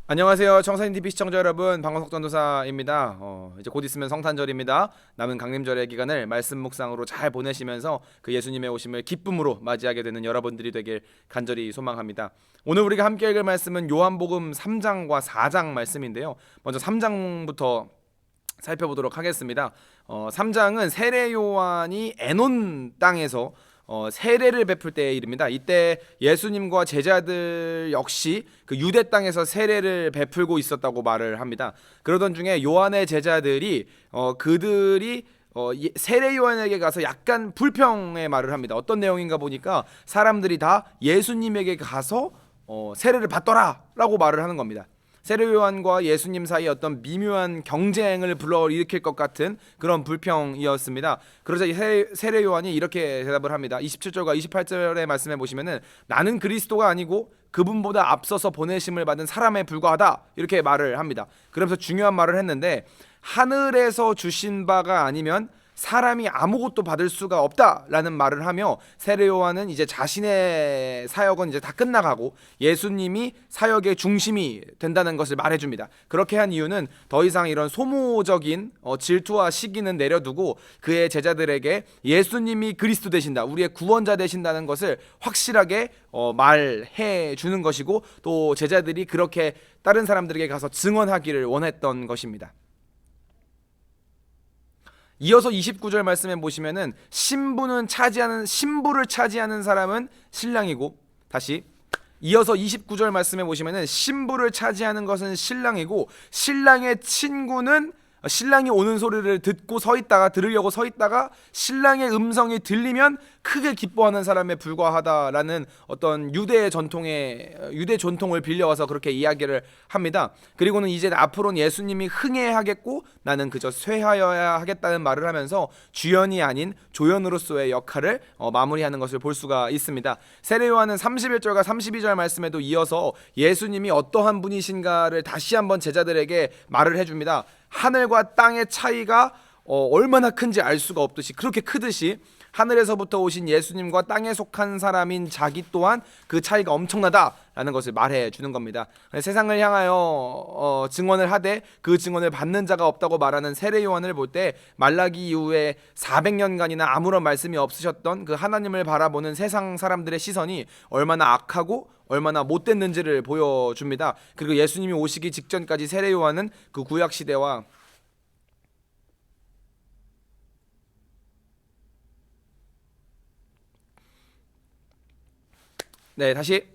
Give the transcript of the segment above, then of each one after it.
안녕하세요. 청사인 TV 시청자 여러분, 방광석 전도사입니다. 이제 곧 있으면 성탄절입니다. 남은 강림절의 기간을 말씀 묵상으로 잘 보내시면서 그 예수님의 오심을 기쁨으로 맞이하게 되는 여러분들이 되길 간절히 소망합니다. 오늘 우리가 함께 읽을 말씀은 요한복음 3장과 4장 말씀인데요. 먼저 3장부터 살펴보도록 하겠습니다. 3장은 세례 요한이 에논 땅에서 세례를 베풀 때의 일입니다. 이때 예수님과 제자들 역시 그 유대 땅에서 세례를 베풀고 있었다고 말을 합니다. 그러던 중에 요한의 제자들이 그들이 세례 요한에게 가서 약간 불평의 말을 합니다. 어떤 내용인가 보니까 사람들이 다 예수님에게 가서 세례를 받더라 라고 말을 하는 겁니다. 세례 요한과 예수님 사이에 어떤 미묘한 경쟁을 불러일으킬 것 같은 그런 불평이었습니다. 그러자 세례 요한이 이렇게 대답을 합니다. 27절과 28절의 말씀에 보시면은 나는 그리스도가 아니고 그분보다 앞서서 보내심을 받은 사람에 불과하다 이렇게 말을 합니다. 그러면서 중요한 말을 했는데 하늘에서 주신 바가 아니면 사람이 아무것도 받을 수가 없다라는 말을 하며 세례 요한은 이제 자신의 사역은 이제 다 끝나가고 예수님이 사역의 중심이 된다는 것을 말해줍니다. 그렇게 한 이유는 더 이상 이런 소모적인 질투와 시기는 내려두고 그의 제자들에게 예수님이 그리스도 되신다, 우리의 구원자 되신다는 것을 확실하게 말해 주는 것이고, 또 제자들이 그렇게 다른 사람들에게 가서 증언하기를 원했던 것입니다. 이어서 29절 말씀에 보시면은 신부를 차지하는 사람은 신랑이고, 다시 이어서 29절 말씀에 보시면은 신부를 차지하는 것은 신랑이고 신랑의 친구는 신랑이 오는 소리를 들으려고 서 있다가 신랑의 음성이 들리면 크게 기뻐하는 사람에 불과하다라는 어떤 유대 전통을 빌려와서 그렇게 이야기를 합니다. 그리고는 이제 앞으로는 예수님이 흥해하겠고 나는 그저 쇠하여야 하겠다는 말을 하면서 주연이 아닌 조연으로서의 역할을 마무리하는 것을 볼 수가 있습니다. 세례 요한은 31절과 32절 말씀에도 이어서 예수님이 어떠한 분이신가를 다시 한번 제자들에게 말을 해줍니다. 하늘과 땅의 차이가 얼마나 큰지 알 수가 없듯이, 그렇게 크듯이 하늘에서부터 오신 예수님과 땅에 속한 사람인 자기 또한 그 차이가 엄청나다라는 것을 말해 주는 겁니다. 세상을 향하여 증언을 하되 그 증언을 받는 자가 없다고 말하는 세례 요한을 볼 때 말라기 이후에 400년간이나 아무런 말씀이 없으셨던 그 하나님을 바라보는 세상 사람들의 시선이 얼마나 악하고 얼마나 못됐는지를 보여줍니다. 그리고 예수님이 오시기 직전까지 세례 요한은 그 구약 시대와 다시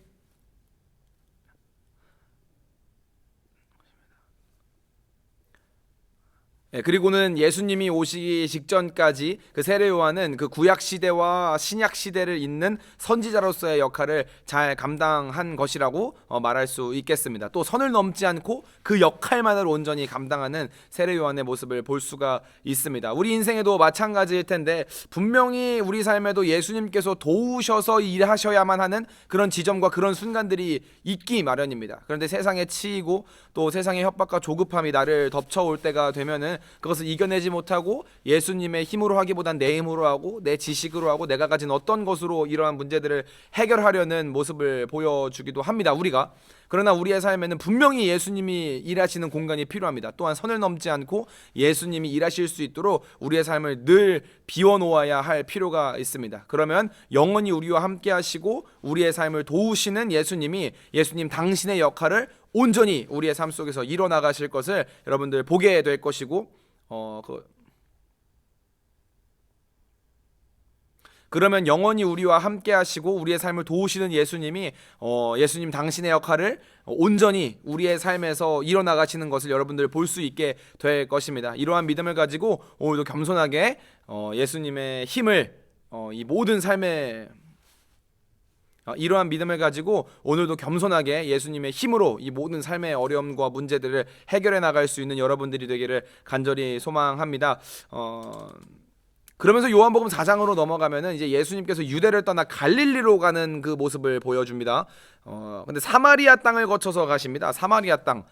그리고는 예수님이 오시기 직전까지 그 세례 요한은 그 구약 시대와 신약 시대를 잇는 선지자로서의 역할을 잘 감당한 것이라고 말할 수 있겠습니다. 또 선을 넘지 않고 그 역할만을 온전히 감당하는 세례 요한의 모습을 볼 수가 있습니다. 우리 인생에도 마찬가지일 텐데 분명히 우리 삶에도 예수님께서 도우셔서 일하셔야만 하는 그런 지점과 그런 순간들이 있기 마련입니다. 그런데 세상에 치이고 또 세상의 협박과 조급함이 나를 덮쳐올 때가 되면은 그것을 이겨내지 못하고 예수님의 힘으로 하기보단 내 힘으로 하고 내 지식으로 하고 내가 가진 어떤 것으로 이러한 문제들을 해결하려는 모습을 보여주기도 합니다, 우리가. 그러나 우리의 삶에는 분명히 예수님이 일하시는 공간이 필요합니다. 또한 선을 넘지 않고 예수님이 일하실 수 있도록 우리의 삶을 늘 비워놓아야 할 필요가 있습니다. 그러면 영원히 우리와 함께 하시고 우리의 삶을 도우시는 예수님 당신의 역할을 온전히 우리의 삶 속에서 이뤄나가실 것을 여러분들 보게 될 것이고, 그러면 영원히 우리와 함께 하시고 우리의 삶을 도우시는 예수님 당신의 역할을 온전히 우리의 삶에서 이뤄나가시는 것을 여러분들 볼 수 있게 될 것입니다. 이러한 믿음을 가지고 오늘도 겸손하게 예수님의 힘을 이 모든 삶에 이러한 믿음을 가지고 오늘도 겸손하게 예수님의 힘으로 이 모든 삶의 어려움과 문제들을 해결해 나갈 수 있는 여러분들이 되기를 간절히 소망합니다. 그러면서 요한복음 4장으로 넘어가면은 이제 예수님께서 유대를 떠나 갈릴리로 가는 그 모습을 보여줍니다. 근데 사마리아 땅을 거쳐서 가십니다. 사마리아 땅.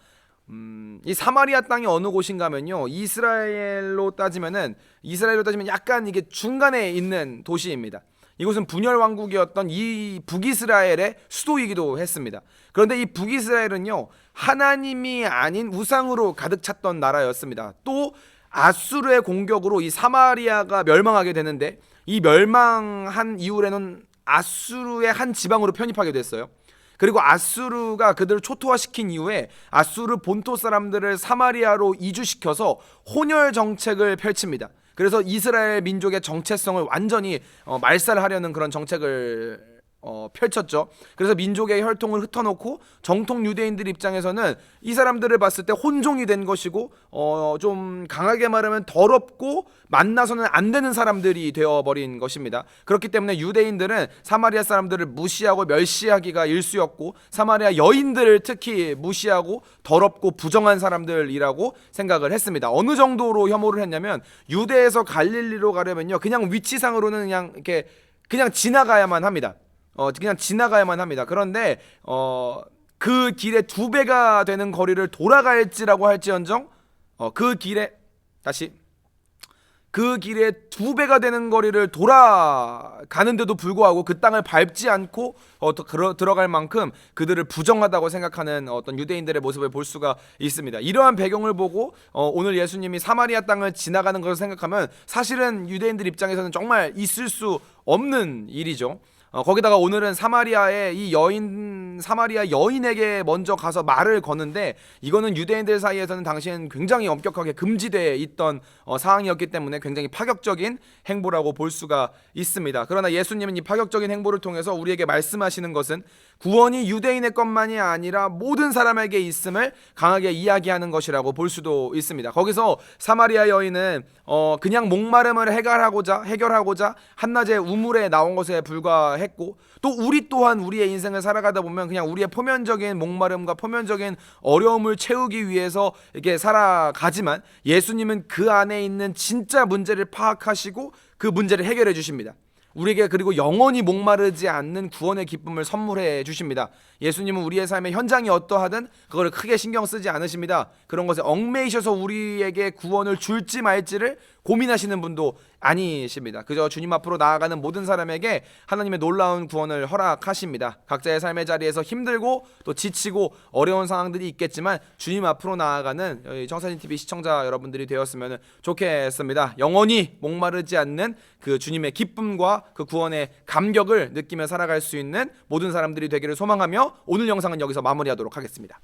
이 사마리아 땅이 어느 곳인가면요, 이스라엘로 따지면 약간 이게 중간에 있는 도시입니다. 이곳은 분열 왕국이었던 이 북이스라엘의 수도이기도 했습니다. 그런데 이 북이스라엘은요, 하나님이 아닌 우상으로 가득 찼던 나라였습니다. 또 아수르의 공격으로 이 사마리아가 멸망하게 되는데, 이 멸망한 이후에는 아수르의 한 지방으로 편입하게 됐어요. 그리고 아수르가 그들을 초토화시킨 이후에 아수르 본토 사람들을 사마리아로 이주시켜서 혼혈 정책을 펼칩니다. 그래서 이스라엘 민족의 정체성을 완전히 말살하려는 그런 정책을 펼쳤죠. 그래서 민족의 혈통을 흩어놓고 정통 유대인들 입장에서는 이 사람들을 봤을 때 혼종이 된 것이고 좀 강하게 말하면 더럽고 만나서는 안 되는 사람들이 되어버린 것입니다. 그렇기 때문에 유대인들은 사마리아 사람들을 무시하고 멸시하기가 일쑤였고, 사마리아 여인들을 특히 무시하고 더럽고 부정한 사람들이라고 생각을 했습니다. 어느 정도로 혐오를 했냐면, 유대에서 갈릴리로 가려면요, 그냥 위치상으로는 그냥 이렇게 그냥 지나가야만 합니다. 그냥 지나가야만 합니다. 그런데 그 길에 2배가 되는 거리를 돌아갈지라고 할지언정 그 길에 2배가 되는 거리를 돌아가는데도 불구하고 그 땅을 밟지 않고 들어갈 만큼 그들을 부정하다고 생각하는 어떤 유대인들의 모습을 볼 수가 있습니다. 이러한 배경을 보고 오늘 예수님이 사마리아 땅을 지나가는 것을 생각하면 사실은 유대인들 입장에서는 정말 있을 수 없는 일이죠. 거기다가 오늘은 사마리아의 사마리아 여인에게 먼저 가서 말을 거는데, 이거는 유대인들 사이에서는 당시엔 굉장히 엄격하게 금지되어 있던 사항이었기 때문에 굉장히 파격적인 행보라고 볼 수가 있습니다. 그러나 예수님은 이 파격적인 행보를 통해서 우리에게 말씀하시는 것은 구원이 유대인의 것만이 아니라 모든 사람에게 있음을 강하게 이야기하는 것이라고 볼 수도 있습니다. 거기서 사마리아 여인은 그냥 목마름을 해결하고자 한낮에 우물에 나온 것에 불과했고, 또 우리 또한 우리의 인생을 살아가다 보면 그냥 우리의 표면적인 목마름과 표면적인 어려움을 채우기 위해서 이렇게 살아가지만, 예수님은 그 안에 있는 진짜 문제를 파악하시고 그 문제를 해결해 주십니다. 우리에게 그리고 영원히 목마르지 않는 구원의 기쁨을 선물해 주십니다. 예수님은 우리의 삶의 현장이 어떠하든 그걸 크게 신경 쓰지 않으십니다. 그런 것에 얽매이셔서 우리에게 구원을 줄지 말지를 고민하시는 분도 아니십니다. 그저 주님 앞으로 나아가는 모든 사람에게 하나님의 놀라운 구원을 허락하십니다. 각자의 삶의 자리에서 힘들고 또 지치고 어려운 상황들이 있겠지만 주님 앞으로 나아가는 청사진TV 시청자 여러분들이 되었으면 좋겠습니다. 영원히 목마르지 않는 그 주님의 기쁨과 그 구원의 감격을 느끼며 살아갈 수 있는 모든 사람들이 되기를 소망하며 오늘 영상은 여기서 마무리하도록 하겠습니다.